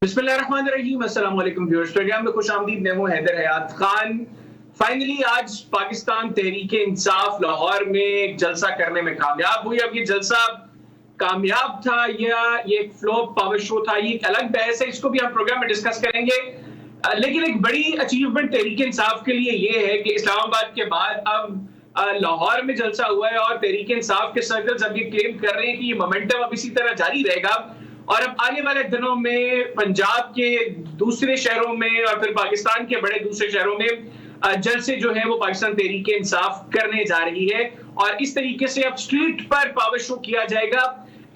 बिस्मिल्लाहिर्रहमानिर्रहीम, अस्सलाम वालेकुम व्यूअर्स। प्रोग्राम में खुशामदीद। मैं हूं हैदर हयात खान। फाइनली आज पाकिस्तान तहरीक इंसाफ लाहौर में एक जलसा करने में कामयाब हुई। अब ये जलसा कामयाब था या ये एक फ्लॉप पावर शो था, ये एक अलग बहस है, इसको भी हम प्रोग्राम में डिस्कस करेंगे। लेकिन एक बड़ी अचीवमेंट तहरीक इंसाफ के लिए ये है कि इस्लामाबाद के बाद अब लाहौर में जलसा हुआ है और तहरीक इंसाफ के सर्कल्स अब ये क्लेम कर रहे हैं कि ये मोमेंटम अब इसी तरह जारी रहेगा और अब आने वाले दिनों में पंजाब के दूसरे शहरों में और फिर पाकिस्तान के बड़े दूसरे शहरों में जलसे जो है वो पाकिस्तान तहरीक इंसाफ करने जा रही है और इस तरीके से अब स्ट्रीट पर पावर शो किया जाएगा।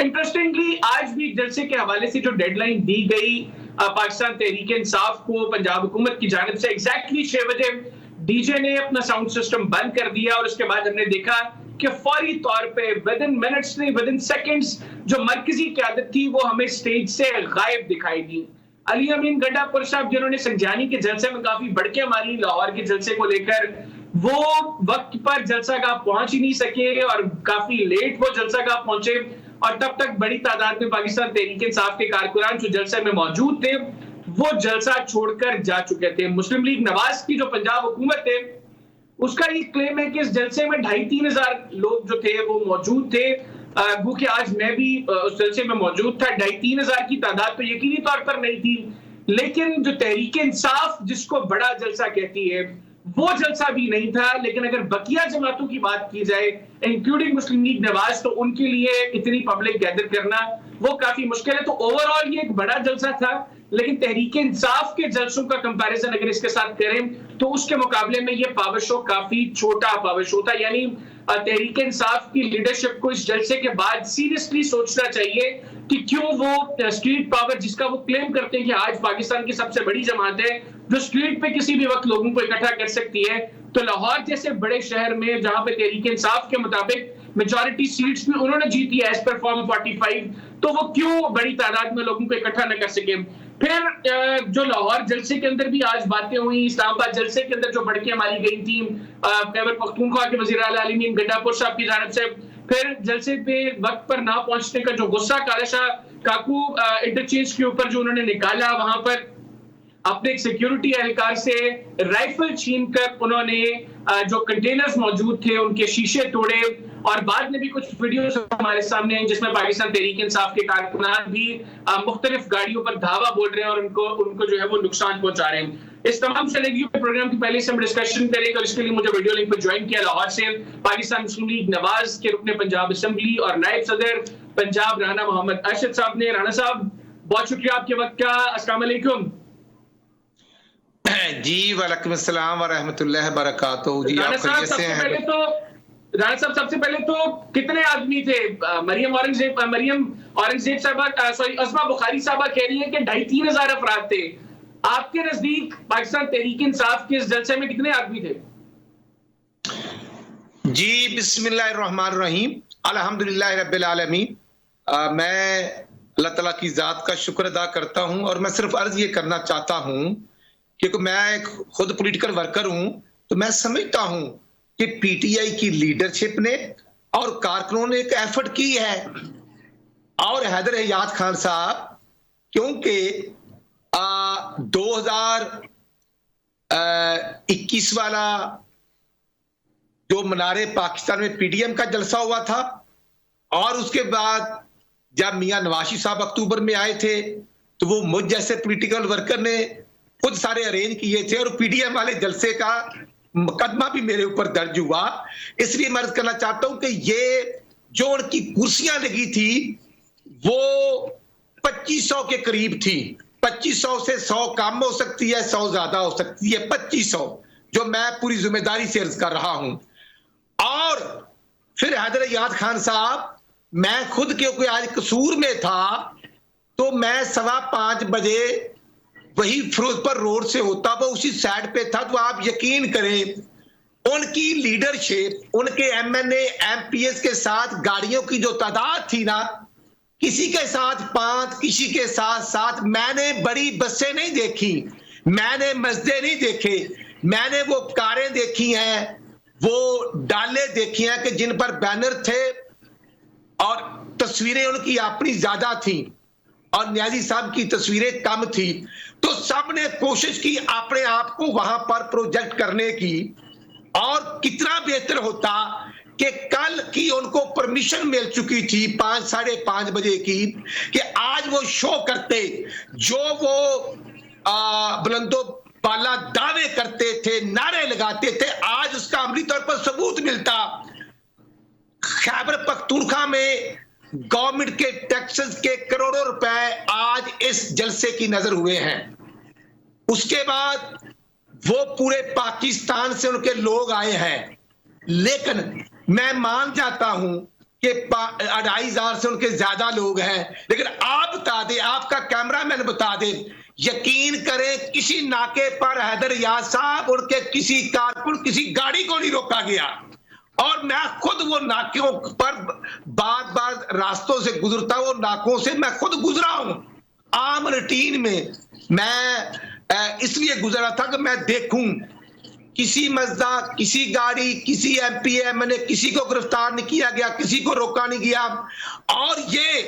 इंटरेस्टिंगली आज भी जलसे के हवाले से जो डेडलाइन दी गई पाकिस्तान तहरीक इंसाफ को पंजाब हुकूमत की जानिब से एग्जैक्टली 6 बजे डीजे ने अपना साउंड सिस्टम बंद कर दिया और उसके बाद हमने देखा कि फौरी तौर पे विद इन मिनट्स नहीं विद इन सेकेंड्स जो मरकजी क़यादत थी वो हमें स्टेज से गायब दिखाई दी। अली अमीन गंडापुर साहब जिन्होंने संजानी के जलसे में काफी बड़कियां मारी लाहौर के जलसे को लेकर, वो वक्त पर जलसा गाह पहुंच ही नहीं सके और काफी लेट वो जलसा गाह पहुंचे और तब तक बड़ी तादाद में पाकिस्तान तहरीक इंसाफ के कारकुनान जो जलसे में मौजूद थे वो जलसा छोड़कर जा चुके थे। मुस्लिम लीग नवाज की जो पंजाब हुकूमत है उसका ये क्लेम है कि इस जलसे में 2,500-3 हजार लोग जो थे वो मौजूद थे। गो कि आज मैं भी उस जलसे में मौजूद था। 2,500-3 हजार की तादाद तो यकीनी तौर पर नहीं थी, लेकिन जो तहरीक इंसाफ जिसको बड़ा जलसा कहती है वो जलसा भी नहीं था। लेकिन अगर बकिया जमातों की बात की जाए इंक्लूडिंग मुस्लिम लीग नवाज, तो उनके लिए इतनी पब्लिक गैदर करना वो काफी मुश्किल है। तो ओवरऑल ये एक बड़ा जलसा था, लेकिन तहरीक इंसाफ के जलसों का कंपैरिजन अगर इसके साथ करें तो उसके मुकाबले में ये पावर शो काफी छोटा पावर शो था। यानी तहरीक इंसाफ की लीडरशिप को इस जलसे के बाद सीरियसली सोचना चाहिए कि क्यों वो स्ट्रीट पावर जिसका वो क्लेम करते हैं कि आज पाकिस्तान की सबसे बड़ी जमात है जो स्ट्रीट पे किसी भी वक्त लोगों को इकट्ठा कर सकती है, तो लाहौर जैसे बड़े शहर में जहां पे तहरीक इंसाफ के मुताबिक मेजॉरिटी सीट्स में उन्होंने जीती है एज पर फॉर्म 45, तो वो क्यों बड़ी तादाद में लोगों को इकट्ठा न कर सके। फिर जो लाहौर जलसे के अंदर भी आज बातें हुई, इस्लामाबाद जलसे के अंदर जो बड़कियां मारी गई थी खैबर पख्तूनख्वा के वजीर आला अली अमीन गंडापुर साहब की जानिब से, फिर जलसे पे वक्त पर ना पहुंचने का जो गुस्सा कालाशाह काकू इंटरचेंज के ऊपर जो उन्होंने निकाला, वहां पर अपने एक सिक्योरिटी एहलकार से राइफल छीनकर उन्होंने जो कंटेनर्स मौजूद थे उनके शीशे तोड़े और बाद में भी कुछ वीडियोस हमारे सामने हैं जिसमें पाकिस्तान तहरीक इंसाफ के कारकुनान भी मुख्तलिफ गाड़ियों पर धावा बोल रहे हैं और उनको जो है वो नुकसान पहुंचा रहे हैं। इस तमाम शरगी प्रोग्राम की पहले से हम डिस्कशन करेंगे और इसके लिए मुझे वीडियो लिंक पर ज्वाइन किया लाहौर से पाकिस्तान मुस्लिम लीग नवाज के रुकने पंजाब असेंबली और नायब सदर पंजाब राना मोहम्मद अरशद साहब ने। राना साहब बहुत शुक्रिया आपके वक्त का। अस्सलाम वालेकुम जी। वालेकुम अस्सलाम व रहमतुल्लाहि व बरकातहू। जी आप खैरियत से हैं? राना साहब सबसे पहले तो कितने आदमी थे? मरियम औरंगजेब साहबा सॉरी अस्मा बुखारी साहबा कह रही है कि 2,500-3 हजार अफराद थे। आपके नजदीक पाकिस्तान तहरीक इंसाफ के इस जलसे में कितने आदमी थे? जी बिस्मिल्लाहिर्रहमानिर्रहीम, अल्हम्दुलिल्लाह रब्बिल आलमीन। मैं अल्लाह ताला की जात का शुक्र अदा करता हूं और मैं सिर्फ अर्ज ये करना चाहता हूं क्योंकि मैं खुद पॉलिटिकल वर्कर हूं, तो मैं समझता हूं कि पीटीआई की लीडरशिप ने और कारकुनों ने एक एफर्ट की है और हैदर हयात खान साहब, क्योंकि 2021 वाला जो मनारे पाकिस्तान में पीडीएम का जलसा हुआ था और उसके बाद जब मियां नवाशी साहब अक्टूबर में आए थे तो वो मुझ जैसे पॉलिटिकल वर्कर ने खुद सारे अरेंज किए थे और पीडीएम वाले जलसे का मुकदमा भी मेरे ऊपर दर्ज हुआ। इसलिए मैं अर्ज करना चाहता हूं कि ये जो उनकी कुर्सियां लगी थी वो 2500 के करीब थी। 2500 से 100 कम हो सकती है, 100 ज्यादा हो सकती है, 2500 जो मैं पूरी जिम्मेदारी से अर्ज कर रहा हूं। और फिर हैदर हयात खान साहब, मैं खुद क्योंकि आज कसूर में था तो मैं 5:15 बजे वही फिरोजपुर रोड से होता वो उसी साइड पे था, तो आप यकीन करें उनकी लीडरशिप, उनके एमएनए एमपीएस के साथ गाड़ियों की जो तादाद थी ना, किसी के साथ 5 किसी के साथ 7। मैंने बड़ी बसें नहीं देखी, मैंने मस्जिदें नहीं देखे, मैंने वो कारें देखी हैं, वो डाले देखी हैं कि जिन पर बैनर थे और तस्वीरें उनकी अपनी ज्यादा थी और न्याजी साहब की तस्वीरें कम थी, तो सबने कोशिश की अपने आप को वहां पर प्रोजेक्ट करने की। और कितना बेहतर होता कि कल की उनको परमिशन मिल चुकी थी 5 साढ़े 5 बजे की, कि आज वो शो करते जो वो बुलंदो बाला दावे करते थे, नारे लगाते थे, आज उसका अमली तौर पर सबूत मिलता। खैबर पख्तूनख्वा में गवर्नमेंट के टैक्सेस के करोड़ों रुपए आज इस जलसे की नजर हुए हैं। उसके बाद वो पूरे पाकिस्तान से उनके लोग आए हैं, लेकिन मैं मान जाता हूं कि 2500 से उनके ज्यादा लोग हैं, लेकिन आप बता दें, आपका कैमरामैन बता दे, यकीन करें किसी नाके पर हैदर याद साहब उनके किसी कारकुन किसी गाड़ी को नहीं रोका गया। और मैं खुद वो नाकों पर बार बार रास्तों से गुजरता, वो नाकों से मैं खुद गुजरा हूं आम रूटीन में। मैं इसलिए गुजरा था कि मैं देखूं किसी मजदा, किसी गाड़ी, किसी एमपी एमएलए, किसी को गिरफ्तार नहीं किया गया, किसी को रोका नहीं गया। और ये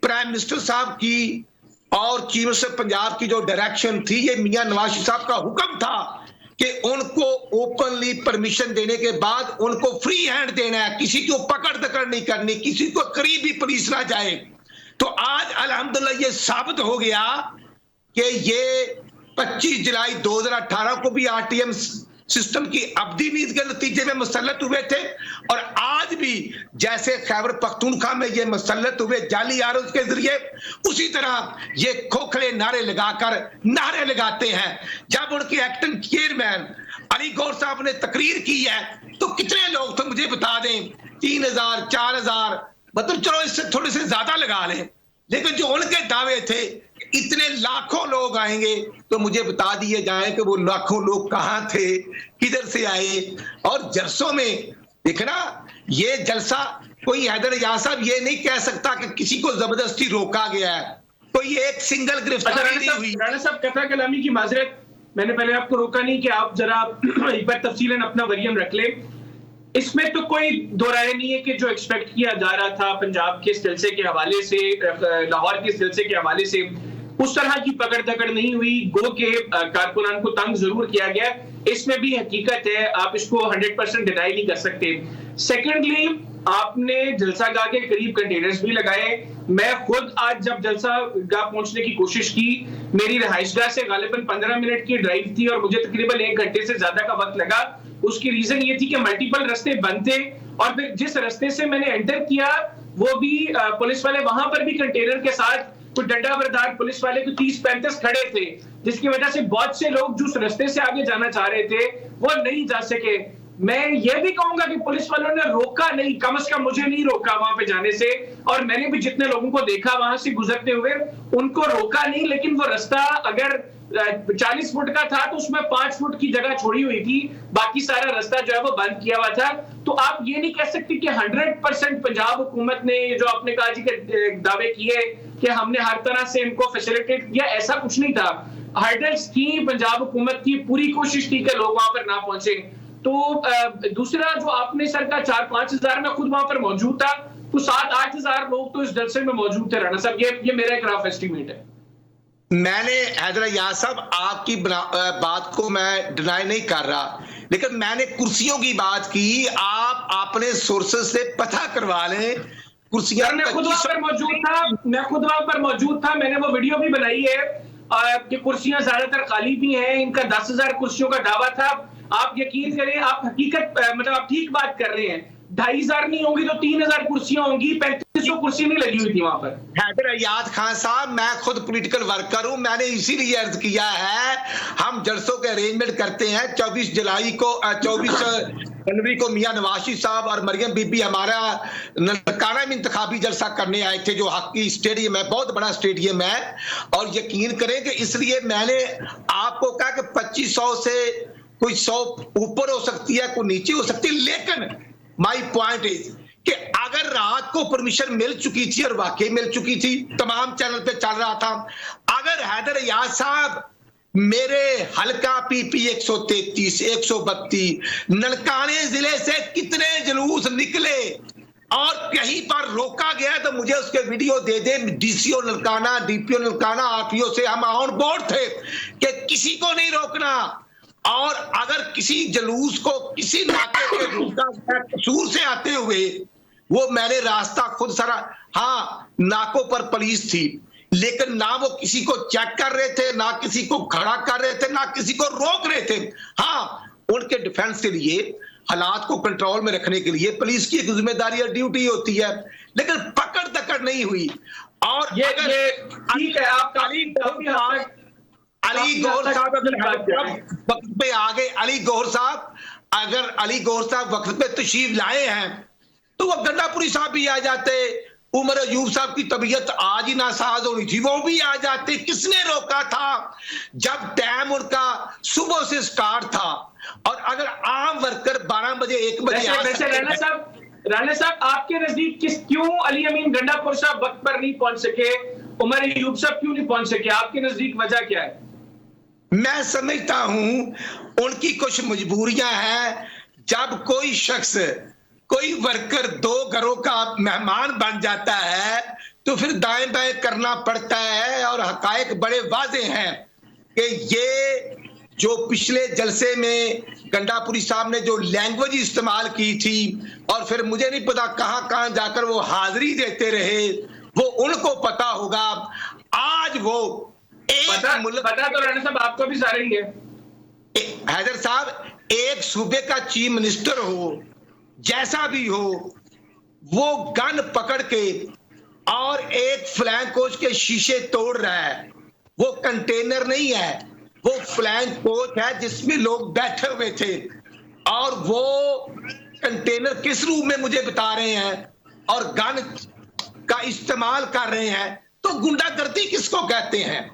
प्राइम मिनिस्टर साहब की और चीफ मिनिस्टर पंजाब की जो डायरेक्शन थी, ये मियां नवाज शरीफ साहब का हुक्म था कि उनको ओपनली परमिशन देने के बाद उनको फ्री हैंड देना है, किसी को पकड़ दकड़ नहीं करनी, किसी को करीब भी पुलिस ना जाए। तो आज अल्हम्दुलिल्लाह ये साबित हो गया कि ये 25 जुलाई 2018 को भी आरटीएम सिस्टम की अवधि नींद के नतीजे में मुसल्लत हुए थे, और आज भी जैसे खैबर पख्तूनख्वा में ये मुसल्लत हुए जाली आरोप के जरिए, उसी तरह ये खोखले नारे लगाकर नारे लगाते हैं। जब उनके एक्टिंग चेयरमैन अली गौर साहब ने तकरीर की है तो कितने लोग थे मुझे बता दें, 3000 4000, मतलब चलो इससे थोड़े से ज्यादा लगा लें, लेकिन जो उनके दावे थे इतने लाखों लोग आएंगे, तो मुझे बता दिए जाए कि वो लाखों लोग कहां थे, किधर से आए। और जलसों में देखना, ये जलसा कोई हैदर याद साहब ये नहीं कह सकता कि किसी को जबरदस्ती रोका गया है, कोई एक सिंगल गिरफ्तारी नहीं हुई। राणा साहब कथा कलामी की माजरत, मैंने पहले आपको रोका नहीं कि आप जरा एक बार तफसीलन अपना वरियम रख ले। इसमें तो कोई दो राय नहीं है कि जो एक्सपेक्ट किया जा रहा था पंजाब के इस जलसे के हवाले से, लाहौर के इस जलसे के हवाले से, उस तरह की पकड़ दकड़ नहीं हुई। गो के कारकुनान को तंग जरूर किया गया, इसमें भी हकीकत है, आप इसको 100% डिनाई नहीं कर सकते। सेकेंडली, आपने जलसा गाह के करीब कंटेनर्स भी लगाए। मैं खुद आज जब जलसा गाह पहुंचने की कोशिश की, मेरी रहायशगाह से गालिबन 15 मिनट की ड्राइव थी और मुझे तकरीबन 1 घंटे से ज्यादा का वक्त लगा। उसकी रीजन ये थी कि मल्टीपल रास्ते बंद थे, और फिर जिस रास्ते से मैंने एंटर किया वो भी पुलिस वाले वहां पर भी कंटेनर के साथ कुछ डंडा बरदार पुलिस वाले को 30-35 खड़े थे, जिसकी वजह से बहुत से लोग जिस रास्ते से आगे जाना चाह रहे थे वो नहीं जा सके। मैं ये भी कहूंगा कि पुलिस वालों ने रोका नहीं, कम से कम मुझे नहीं रोका वहां पे जाने से, और मैंने भी जितने लोगों को देखा वहां से गुजरते हुए उनको रोका नहीं। लेकिन वो रास्ता अगर 40 फुट का था तो उसमें 5 फुट की जगह छोड़ी हुई थी, बाकी सारा रास्ता जो है वो बंद किया हुआ था। तो आप ये नहीं कह सकते कि 100% पंजाब हुकूमत ने, जो आपने कहा जी के दावे किए कि हमने हर तरह से इनको फैसिलिटेट किया, ऐसा कुछ नहीं था। हर्डल्स थी, पंजाब हुकूमत की पूरी कोशिश थी कि लोग वहां पर ना पहुंचे। तो दूसरा जो आपने सर का 4-5 हजार, में खुद वहां पर मौजूद था, तो 7-8 हजार लोग तो इस जलसे में मौजूद थे। राणा साहब ये मेरा एक रफ एस्टिमेट है। मैंने हैदर याद साहब आपकी बात को मैं डिनाई नहीं कर रहा, लेकिन मैंने कुर्सियों की बात की। आप अपने सोर्सेस से पता करवा लें कुर्सियां। मैं खुद वहां पर मौजूद था, मैंने वो वीडियो भी बनाई है कि कुर्सियां ज्यादातर खाली भी हैं। इनका 10,000 कुर्सियों का दावा था। आप यकीन करें, आप हकीकत मतलब आप ठीक बात कर रहे हैं, 2,500 नहीं होंगी तो 3,000 कुर्सियां होंगी, 3500 कुर्सी नहीं लगी हुई थी वहां पर। हैदर अयाद खान साहब, मैं खुद पॉलिटिकल वर्कर हूं, मैंने इसीलिए अर्ज किया है हम जलसों के अरेंजमेंट करते हैं। 24 जनवरी को मियां नवाज शरीफ साहब और मरियम बीबी हमारा ननकाना में इंतखाबी जलसा करने आए थे, जो हकी स्टेडियम है, बहुत बड़ा स्टेडियम है। और यकीन करें कि इसलिए मैंने आपको कहा कि 2500 से कोई 100 ऊपर हो सकती है, कोई नीचे हो सकती है, लेकिन माई पॉइंट इज कि अगर रात को परमिशन मिल चुकी थी, और वाकई मिल चुकी थी, तमाम चैनल पे चल रहा था, अगर हैदर याद साहब मेरे हल्का पीपी 133, 132 ननकाने जिले से कितने जुलूस निकले, और कहीं पर रोका गया तो मुझे उसके वीडियो दे दे। DCO Nankana, DPO Nankana, RTO से हम ऑन बोर्ड थे कि किसी को नहीं रोकना, और अगर किसी जुलूस को किसी नाके पे रोका गया कसूर से आते हुए, वो मैंने रास्ता खुद सारा, हाँ नाकों पर पुलिस थी, लेकिन ना वो किसी को चेक कर रहे थे, ना किसी को खड़ा कर रहे थे, ना किसी को रोक रहे थे। हाँ, उनके डिफेंस के लिए, हालात को कंट्रोल में रखने के लिए पुलिस की एक जिम्मेदारी और ड्यूटी होती है, लेकिन पकड़ दकड़ नहीं हुई। और ये ठीक है, आप अली गौहर साहब अगर वक्त पे आ गए, अली गौहर साहब वक्त पे तशरीफ लाए हैं, तो वो गंडापुरी साहब भी आ जाते, उमर अयूब साहब की तबीयत आज ही नासाज होनी थी, वो भी आ जाते। किसने रोका था जब टाइम उनका सुबह से स्टार्ट था? और अगर आम वर्कर 12 बजे 1 बजे राणा साहब आपके नजदीक क्यों अली अमीन गंडापुर साहब वक्त पर नहीं पहुंच सके, उमर अयूब साहब क्यों नहीं पहुंच सके? आपके नजदीक वजह क्या है? मैं समझता हूं उनकी कुछ मजबूरियां हैं। जब कोई शख्स, कोई वर्कर 2 घरों का मेहमान बन जाता है तो फिर दाएं बाएं करना पड़ता है। और हकायक बड़े वाज़े हैं कि ये जो पिछले जलसे में गंडापुरी साहब ने जो लैंग्वेज इस्तेमाल की थी, और फिर मुझे नहीं पता कहां कहां जाकर वो हाजिरी देते रहे, वो उनको पता होगा। आज वो पता तो राणा साहब आपको भी सारे ही है। हैदर साहब, एक सूबे का चीफ मिनिस्टर हो, जैसा भी हो, वो गन पकड़ के और एक फ्लैंक कोच के शीशे तोड़ रहा है। वो कंटेनर नहीं है, वो फ्लैंक कोच है जिसमें लोग बैठे हुए थे, और वो कंटेनर किस रूप में मुझे बता रहे हैं और गन का इस्तेमाल कर रहे हैं। तो गुंडागर्दी किसको कहते हैं?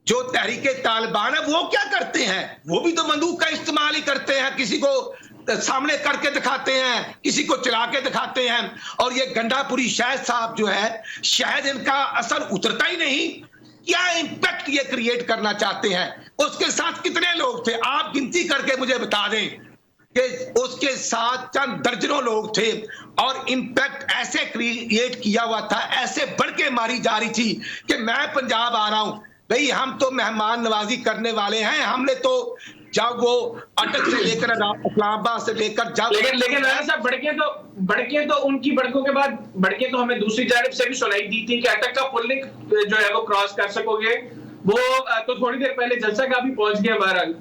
जो तहरीके तालिबान है वो क्या करते हैं? वो भी तो बंदूक का इस्तेमाल ही करते हैं, किसी को सामने करके दिखाते हैं, किसी को चला के दिखाते हैं। और ये गंडापुरी शायद साहब जो है, शायद इनका असर उतरता ही नहीं। क्या इंपैक्ट ये क्रिएट करना चाहते हैं? उसके साथ कितने लोग थे? आप गिनती करके मुझे बता दें कि उसके साथ चंद दर्जनों लोग थे, और इंपैक्ट ऐसे क्रिएट किया हुआ था, ऐसे बढ़ के मारी जा रही थी कि मैं पंजाब आ रहा हूं भाई, हम तो मेहमान नवाजी करने वाले हैं। हमने तो जब वो अटक से लेकर इस्लामाबाद से लेकर जब, लेकिन राणा साहब बढ़के तो उनकी बढ़कों के बाद बढ़के तो हमें दूसरी जानिब से भी सुनाई दी थी कि अटक का पुल जो है वो क्रॉस कर सकोगे, वो तो थोड़ी देर पहले जलसा का भी पहुंच गया। बहरहाल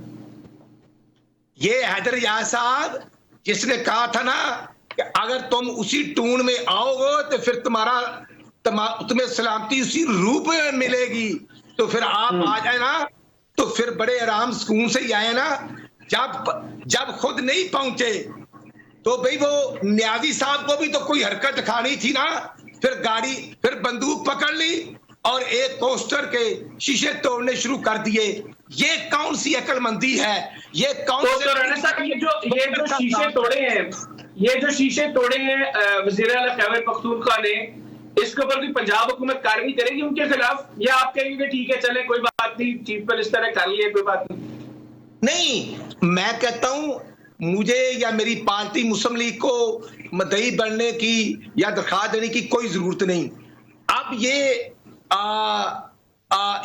ये हैदर यार साहब जिसने कहा था ना कि अगर तुम उसी टून में आओगे तो फिर तुम्हें सलामती उसी रूप में मिलेगी, तो फिर आप आ जाए ना, तो फिर बड़े आराम सुकून से ही आए ना। जब खुद नहीं पहुंचे तो भाई वो न्याजी साहब को भी तो कोई हरकत दिखानी थी ना। फिर बंदूक पकड़ ली और एक कोस्टर के शीशे तोड़ने शुरू कर दिए। ये कौन सी अक्लमंदी है? ये कौन तो राणा साहब ये जो शीशे तोड़े हैं वज़ीर आला खैबर पख्तूनख्वा ने, इसके ऊपर भी पंजाब हुकूमत कार्रवाई करेगी उनके खिलाफ, या आप कहेंगे ठीक है चले कोई बात नहीं, चीफ पर इस तरह कर लिए कोई बात नहीं? मैं कहता हूं मुझे या मेरी पार्टी मुस्लिम लीग को मदई बनने की या दरखास्त देने की कोई जरूरत नहीं। अब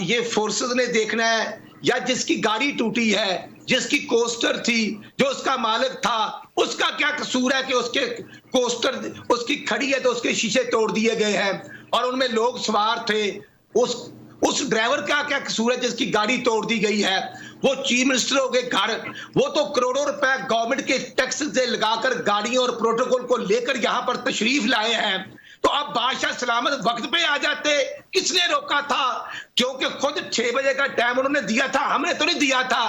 ये फोर्सेस ने देखना है, या जिसकी गाड़ी टूटी है, जिसकी कोस्टर थी, जो उसका मालिक था, उसका क्या कसूर है कि उसके कोस्टर उसकी खड़ी है तो उसके शीशे तोड़ दिए गए हैं और उनमें लोग सवार थे। उस ड्राइवर का क्या कसूर है जिसकी गाड़ी तोड़ दी गई है? वो चीफ मिनिस्टरों के घर, वो तो करोड़ों रुपए गवर्नमेंट के टैक्स से लगाकर गाड़ियों और प्रोटोकॉल को लेकर यहां पर तशरीफ लाए हैं। तो अब बादशाह सलामत वक्त पे आ जाते। किसने रोका था? क्योंकि खुद 6 बजे का टाइम उन्होंने दिया था, हमने तो नहीं दिया था।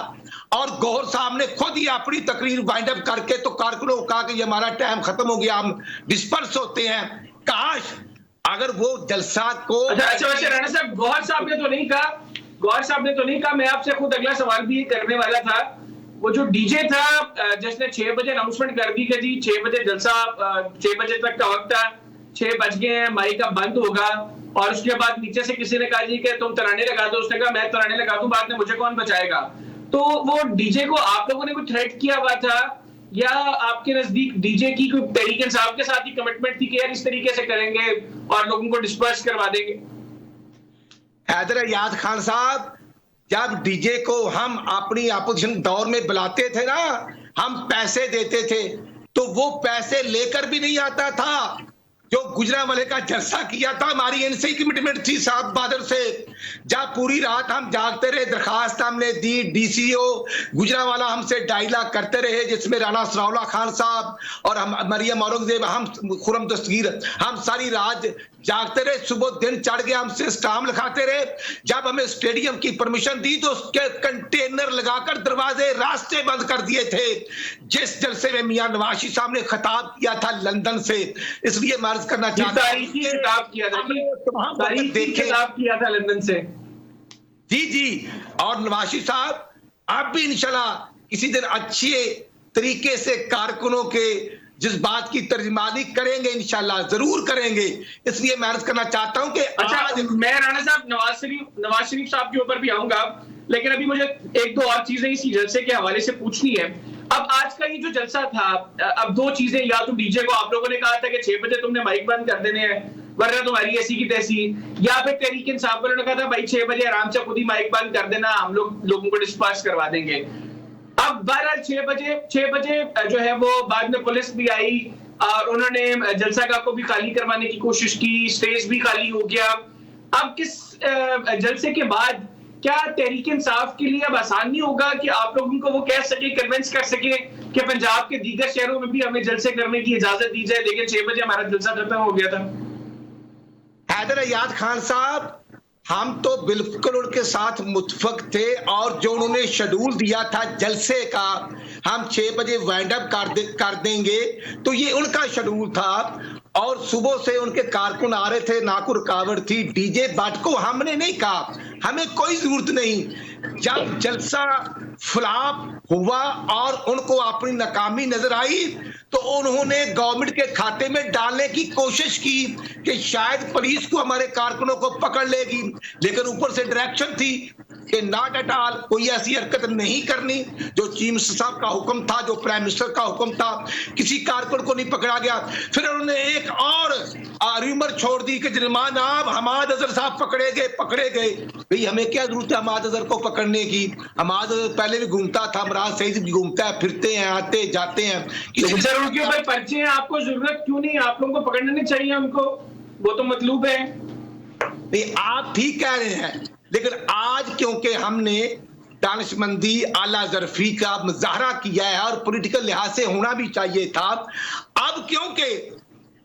और गौहर साहब ने खुद ही अपनी तकरीर वाइंड अप करके तो कारकुनों को कहा कि ये हमारा टाइम खत्म हो गया, हम डिस्पर्स होते हैं। काश अगर वो जलसा को अच्छा राणा साहब, गौहर साहब ने तो नहीं कहा, मैं आपसे खुद अगला सवाल भी करने वाला था। वो जो डीजे था जिसने 6 बजे अनाउंसमेंट कर दी कि जी 6 बजे जलसा, 6 बजे तक का वक्त था, 6 बज गए हैं, माइक का बंद होगा, और उसके बाद नीचे से किसी ने कहा जी कि तुम तराने लगा दो। उसने कहा मैं तराने लगा दूं, बाद में मुझे कौन बचाएगा? तो वो डीजे को आप लोगों ने कोई थ्रेट किया हुआ था या आपके नजदीक डीजे की कोई तहरीक इंसाफ के साथ ही कमिटमेंट थी कि यार इस तरीके से करेंगे और लोगों को डिस्पर्स करवा देंगे? हैदर अयाज खान साहब, जब डीजे को हम अपनी अपोजिशन दौर में बुलाते थे ना, हम पैसे देते थे, तो वो पैसे लेकर भी नहीं आता था। जो गुजरांवाले का जलसा किया था, हमारी इनसे कमिटमेंट थी 7 बहादुर से। जब पूरी रात हम जागते रहे, दरखास्त हमने दी, डीसीओ गुजरांवाला हमसे डायलॉग करते रहे, जिसमें राणा सराउल्लाह खान साहब और हम मरियम औरंगजेब, हम खुरम दस्तगीर, हम सारी रात जागते रहे। सुबह दिन चढ़ गया, हमसे स्टाम्प लिखाते रहे। जब हमें स्टेडियम की परमिशन दी तो उसके कंटेनर लगाकर दरवाजे रास्ते बंद कर दिए थे। जिस जलसे में मियां नवाज शरीफ साहब ने खिताब किया था लंदन से, इसलिए मैं अर्ज करना चाहता हूं, खिताब किया था लंदन से। जी, और नवाज शरीफ साहब आप भी इंशाल्लाह किसी दिन अच्छे तरीके से कारकुनों के जज्बात की तर्जुमानी करेंगे, इंशाल्लाह जरूर करेंगे। इसलिए मैं अर्ज करना चाहता हूं कि अच्छा, मैं राणा साहब नवाज शरीफ साहब के ऊपर भी आऊंगा, लेकिन अभी मुझे एक दो और चीजें इसी जलसे के हवाले से पूछनी है। अब आज का ये जो जलसा था, अब 2 चीजें, या तो डीजे को आप लोगों ने कहा था कि 6 बजे तुमने माइक बंद कर देने हैं वरना तुम्हारी ऐसी की तैसी, या फिर तहरीक इंसाफ वालों ने कहा था भाई 6 बजे आराम से खुद ही माइक बंद कर देना, हम लोगों को डिस्पर्स करवा देंगे। अब 6 बजे जो है वो बाद में पुलिस भी आई और उन्होंने जलसा गाह को भी खाली करवाने की कोशिश की, स्टेज भी खाली हो गया। अब किस जलसे के बाद क्या तहरीक इंसाफ के लिए अब आसान नहीं होगा कि आप लोगों को वो कह सके, कन्विंस कर सके कि पंजाब के दीगर शहरों में भी हमें जलसे करने की इजाजत दी जाए, लेकिन 6 बजे हमारा जलसा खत्म हो गया था? हैदर अयाज खान साहब, हम तो बिल्कुल उनके साथ मुत्फक थे, और जो उन्होंने शेड्यूल दिया था जलसे का, हम 6 बजे वाइंड अप कर देंगे, तो ये उनका शेड्यूल था। और सुबह से उनके कारकुन आ रहे थे, ना कोई रुकावट थी। डीजे बाट को हमने नहीं कहा, हमें कोई जरूरत नहीं। जब जलसा फ्लॉप हुआ और उनको अपनी नाकामी नजर आई, तो उन्होंने गवर्नमेंट के खाते में डालने की कोशिश की कि शायद पुलिस को हमारे कारकुनों को पकड़ लेगी, लेकिन ऊपर से डायरेक्शन थी कि नॉट एट ऑल, कोई ऐसी हरकत नहीं करनी। जो चीफ मिनिस्टर साहब का हुक्म था, जो प्राइम मिनिस्टर का हुक्म था, किसी कारकुन को नहीं पकड़ा गया। फिर उन्होंने एक और रूमर छोड़ दी कि जनाब हमाद अजहर साहब पकड़े गए। भाई हमें क्या जरूरत है हमाद अजहर को पकड़ने की? हमाद अजहर पहले भी घूमता था, इमरान सईद भी घूमता है, फिरते हैं, आते जाते हैं। उनके ऊपर पर्चे हैं, आपको जरूरत क्यों नहीं? आप लोगों को पकड़ना नहीं चाहिए उनको, वो तो मतलूब है। नहीं, आप ठीक कह रहे हैं, लेकिन आज क्योंकि हमने दानिशमंदी आला ज़रफ़ी का मुजाहरा किया है और पॉलिटिकल लिहाज से होना भी चाहिए था, अब क्योंकि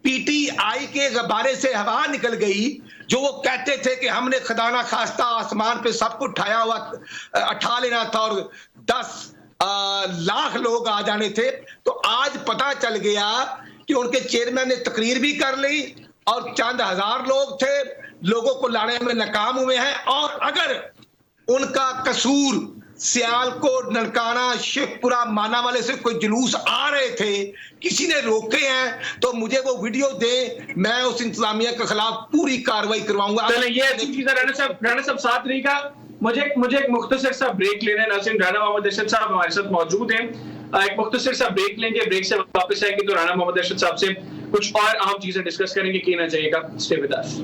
पीटीआई के बारे से हवा निकल गई, जो वो कहते थे कि हमने खुदा खास्ता आसमान पे सबको उठा लेना था और 10 लाख लोग आ जाने थे, तो आज पता चल गया कि उनके चेयरमैन ने तकरीर भी कर ली और चंद हजार लोग थे, लोगों को लाने में नाकाम हुए हैं। और अगर उनका कसूर सियालकोट, ननकाना, शेखपुरा, माना वाले से कोई जुलूस आ रहे थे, किसी ने रोके हैं, तो मुझे वो वीडियो दे, मैं उस इंतजामिया के खिलाफ पूरी कार्रवाई करवाऊंगा। ये अच्छी चीज है। राणा साहब साथ रहेगा। मुझे एक मुख्तसर सा ब्रेक लेना है। नाज़रीन, राणा मोहम्मद अरशद साहब हमारे साथ मौजूद हैं। एक मुख्तसर सा ब्रेक लेंगे, ब्रेक से वापस आएंगे तो राणा मोहम्मद अरशद साहब से कुछ और अहम चीजें डिस्कस करेंगे। कहना चाहिएगा, स्टे विद अस।